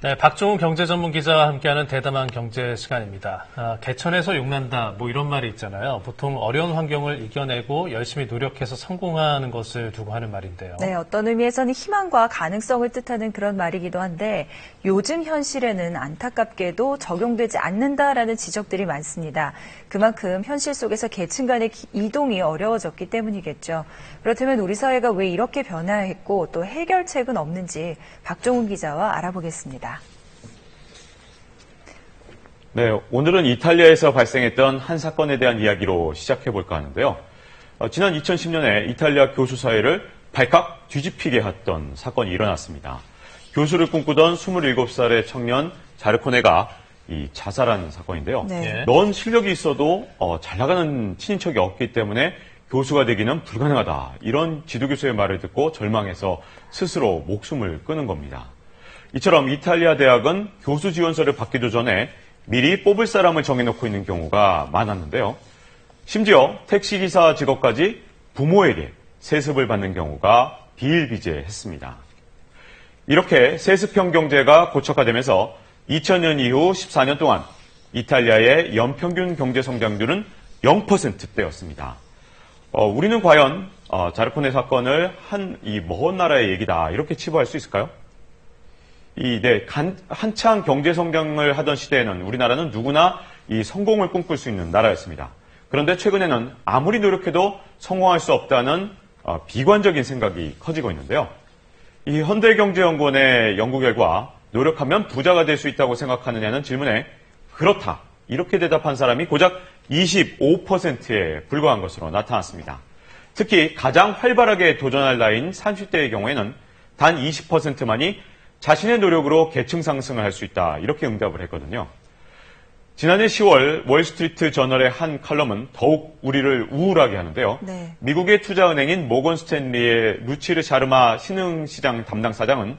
네, 박종훈 경제전문기자와 함께하는 대담한 경제 시간입니다. 개천에서 용난다, 이런 말이 있잖아요. 보통 어려운 환경을 이겨내고 열심히 노력해서 성공하는 것을 두고 하는 말인데요. 네, 어떤 의미에서는 희망과 가능성을 뜻하는 그런 말이기도 한데 요즘 현실에는 안타깝게도 적용되지 않는다라는 지적들이 많습니다. 그만큼 현실 속에서 계층 간의 이동이 어려워졌기 때문이겠죠. 그렇다면 우리 사회가 왜 이렇게 변화했고 또 해결책은 없는지 박종훈 기자와 알아보겠습니다. 네, 오늘은 이탈리아에서 발생했던 한 사건에 대한 이야기로 시작해볼까 하는데요. 지난 2010년에 이탈리아 교수 사회를 발칵 뒤집히게 했던 사건이 일어났습니다. 교수를 꿈꾸던 27살의 청년 자르코네가 자살한 사건인데요. 네. 넌 실력이 있어도 잘 나가는 친인척이 없기 때문에 교수가 되기는 불가능하다. 이런 지도교수의 말을 듣고 절망해서 스스로 목숨을 끊은 겁니다. 이처럼 이탈리아 대학은 교수 지원서를 받기도 전에 미리 뽑을 사람을 정해놓고 있는 경우가 많았는데요. 심지어 택시기사 직업까지 부모에게 세습을 받는 경우가 비일비재했습니다. 이렇게 세습형 경제가 고착화되면서 2000년 이후 14년 동안 이탈리아의 연평균 경제 성장률은 0%대였습니다. 우리는 과연 자르코네 사건을 이 먼 나라의 얘기다 이렇게 치부할 수 있을까요? 한창 경제 성장을 하던 시대에는 우리나라는 누구나 이 성공을 꿈꿀 수 있는 나라였습니다. 그런데 최근에는 아무리 노력해도 성공할 수 없다는 비관적인 생각이 커지고 있는데요. 이 현대경제연구원의 연구 결과 노력하면 부자가 될 수 있다고 생각하느냐는 질문에 그렇다 이렇게 대답한 사람이 고작 25%에 불과한 것으로 나타났습니다. 특히 가장 활발하게 도전할 나이인 30대의 경우에는 단 20%만이 자신의 노력으로 계층 상승을 할 수 있다 이렇게 응답을 했거든요. 지난해 10월 월스트리트 저널의 한 칼럼은 더욱 우리를 우울하게 하는데요. 네. 미국의 투자은행인 모건 스탠리의 루치르 샤르마 신흥시장 담당 사장은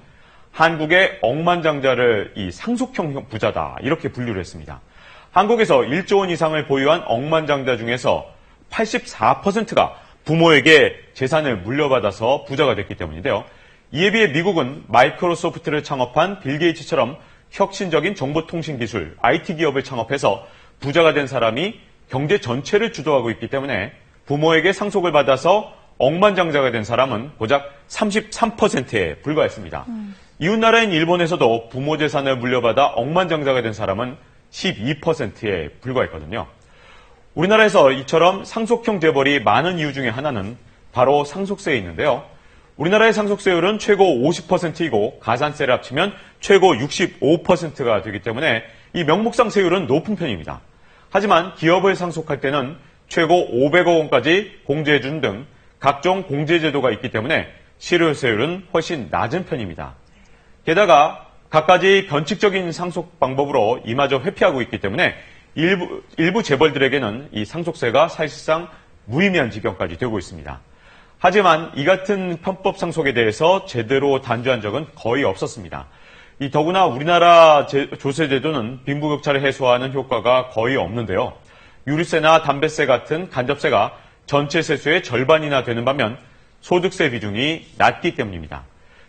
한국의 억만장자를 이 상속형 부자다 이렇게 분류를 했습니다. 한국에서 1조 원 이상을 보유한 억만장자 중에서 84%가 부모에게 재산을 물려받아서 부자가 됐기 때문인데요. 이에 비해 미국은 마이크로소프트를 창업한 빌 게이츠처럼 혁신적인 정보통신 기술, IT 기업을 창업해서 부자가 된 사람이 경제 전체를 주도하고 있기 때문에 부모에게 상속을 받아서 억만장자가 된 사람은 고작 33%에 불과했습니다. 이웃나라인 일본에서도 부모 재산을 물려받아 억만장자가 된 사람은 12%에 불과했거든요. 우리나라에서 이처럼 상속형 재벌이 많은 이유 중에 하나는 바로 상속세에 있는데요. 우리나라의 상속세율은 최고 50%이고 가산세를 합치면 최고 65%가 되기 때문에 이 명목상 세율은 높은 편입니다. 하지만 기업을 상속할 때는 최고 500억 원까지 공제해주는 등 각종 공제제도가 있기 때문에 실효세율은 훨씬 낮은 편입니다. 게다가 갖가지 변칙적인 상속 방법으로 이마저 회피하고 있기 때문에 일부 재벌들에게는 이 상속세가 사실상 무의미한 지경까지 되고 있습니다. 하지만 이 같은 편법 상속에 대해서 제대로 단죄한 적은 거의 없었습니다. 더구나 우리나라 조세제도는 빈부격차를 해소하는 효과가 거의 없는데요. 유류세나 담배세 같은 간접세가 전체 세수의 절반이나 되는 반면 소득세 비중이 낮기 때문입니다.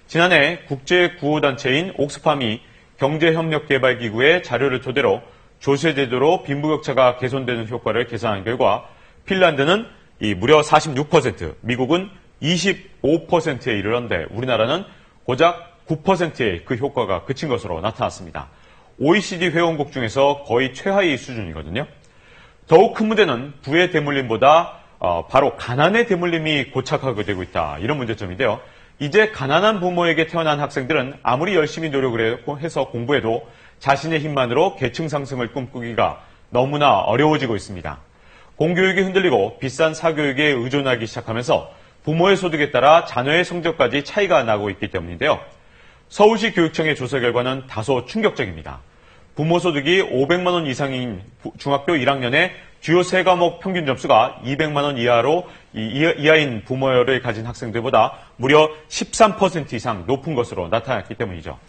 지난해 국제구호단체인 옥스팜이 경제협력개발기구의 자료를 토대로 조세제도로 빈부격차가 개선되는 효과를 계산한 결과 핀란드는 무려 46%, 미국은 25%에 이르렀는데 우리나라는 고작 9%의 그 효과가 그친 것으로 나타났습니다. OECD 회원국 중에서 거의 최하위 수준이거든요. 더욱 큰 문제는 부의 대물림보다 바로 가난의 대물림이 고착하게 되고 있다. 이런 문제점인데요. 이제 가난한 부모에게 태어난 학생들은 아무리 열심히 노력을 해서 공부해도 자신의 힘만으로 계층 상승을 꿈꾸기가 너무나 어려워지고 있습니다. 공교육이 흔들리고 비싼 사교육에 의존하기 시작하면서 부모의 소득에 따라 자녀의 성적까지 차이가 나고 있기 때문인데요. 서울시 교육청의 조사 결과는 다소 충격적입니다. 부모 소득이 500만 원 이상인 중학교 1학년의 주요 3과목 평균 점수가 200만 원 이하인 부모를 가진 학생들보다 무려 13% 이상 높은 것으로 나타났기 때문이죠.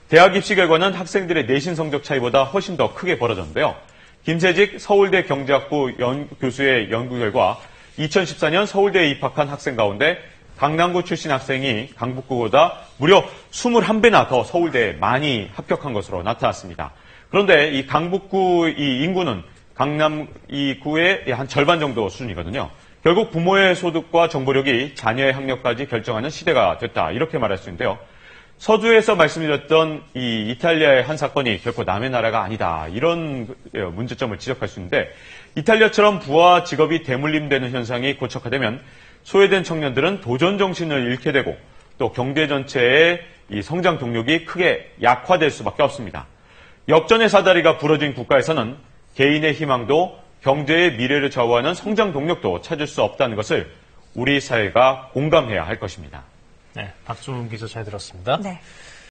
대학 입시 결과는 학생들의 내신 성적 차이보다 훨씬 더 크게 벌어졌는데요. 김세직 서울대 경제학부 교수의 연구 결과 2014년 서울대에 입학한 학생 가운데 강남구 출신 학생이 강북구보다 무려 21배나 더 서울대에 많이 합격한 것으로 나타났습니다. 그런데 이 강북구 이 인구는 강남 이 구의 한 절반 정도 수준이거든요. 결국 부모의 소득과 정보력이 자녀의 학력까지 결정하는 시대가 됐다. 이렇게 말할 수 있는데요. 서두에서 말씀드렸던 이 이탈리아의 한 사건이 결코 남의 나라가 아니다. 이런 문제점을 지적할 수 있는데 이탈리아처럼 부와 직업이 대물림되는 현상이 고착화되면 소외된 청년들은 도전 정신을 잃게 되고 또 경제 전체의 이 성장 동력이 크게 약화될 수밖에 없습니다. 역전의 사다리가 부러진 국가에서는 개인의 희망도 경제의 미래를 좌우하는 성장 동력도 찾을 수 없다는 것을 우리 사회가 공감해야 할 것입니다. 네, 박종훈 기자 잘 들었습니다. 네.